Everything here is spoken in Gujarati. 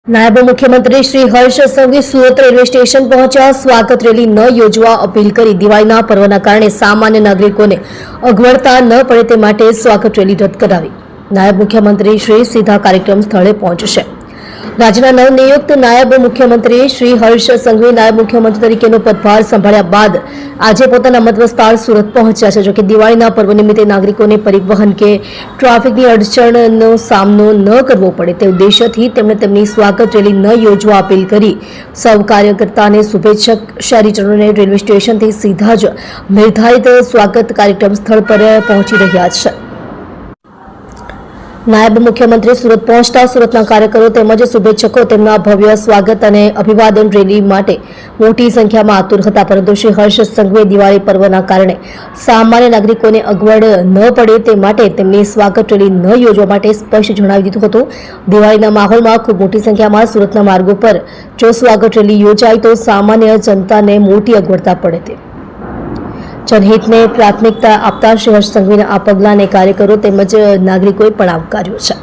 નાયબ મુખ્યમંત્રી શ્રી હર્ષ સંઘવી સુરત રેલવે સ્ટેશન પહોંચ્યા. સ્વાગત રેલી ન યોજવા અપીલ કરી. દિવાળીના પર્વના કારણે સામાન્ય નાગરિકોને અગવડતા ન પડે તે માટે સ્વાગત રેલી રદ કરાવી. નાયબ મુખ્યમંત્રી શ્રી સીધા કાર્યક્રમ સ્થળે પહોંચશે. રાજ્યના નવનિયુક્ત નાયબ મુખ્યમંત્રી શ્રી હર્ષ સંઘવી નાયબ મુખ્યમંત્રી તરીકેનો પદભાર સંભાળ્યા બાદ આજે પોતાના મતવિસ્તાર સુરત પહોંચ્યા છે. જોકે દિવાળીના પર્વ નિમિત્તે નાગરિકોને પરિવહન કે ટ્રાફિકની અડચણનો સામનો ન કરવો પડે તે ઉદ્દેશ્યથી તેમણે તેમની સ્વાગત રેલી ન યોજવા અપીલ કરી. સૌ કાર્યકર્તા અને શુભેચ્છક શહેરીજનોને રેલવે સ્ટેશનથી સીધા જ નિર્ધારિત સ્વાગત કાર્યક્રમ સ્થળ પર પહોંચી રહ્યા છે. નાયબ મુખ્યમંત્રી સુરત પહોંચતા સુરતના કાર્યકરો તેમજ શુભેચ્છકો તેમના ભવ્ય સ્વાગત અને અભિવાદન રેલી માટે મોટી સંખ્યામાં આતુર હતા. પરંતુ શ્રી હર્ષ સંઘવીએ દિવાળી પર્વના કારણે સામાન્ય નાગરિકોને અગવડ ન પડે તે માટે તેમની સ્વાગત રેલી ન યોજવા માટે સ્પષ્ટ જણાવી દીધું હતું. દિવાળીના માહોલમાં ખૂબ મોટી સંખ્યામાં સુરતના માર્ગો પર જો સ્વાગત રેલી યોજાય તો સામાન્ય જનતાને મોટી અગવડતા પડે તે જનહિતને પ્રાથમિકતા આપતા શ્રી હર્ષ સંઘવીના આ પગલાંને કાર્યકરો તેમજ નાગરિકોએ પણ આવકાર્યો છે.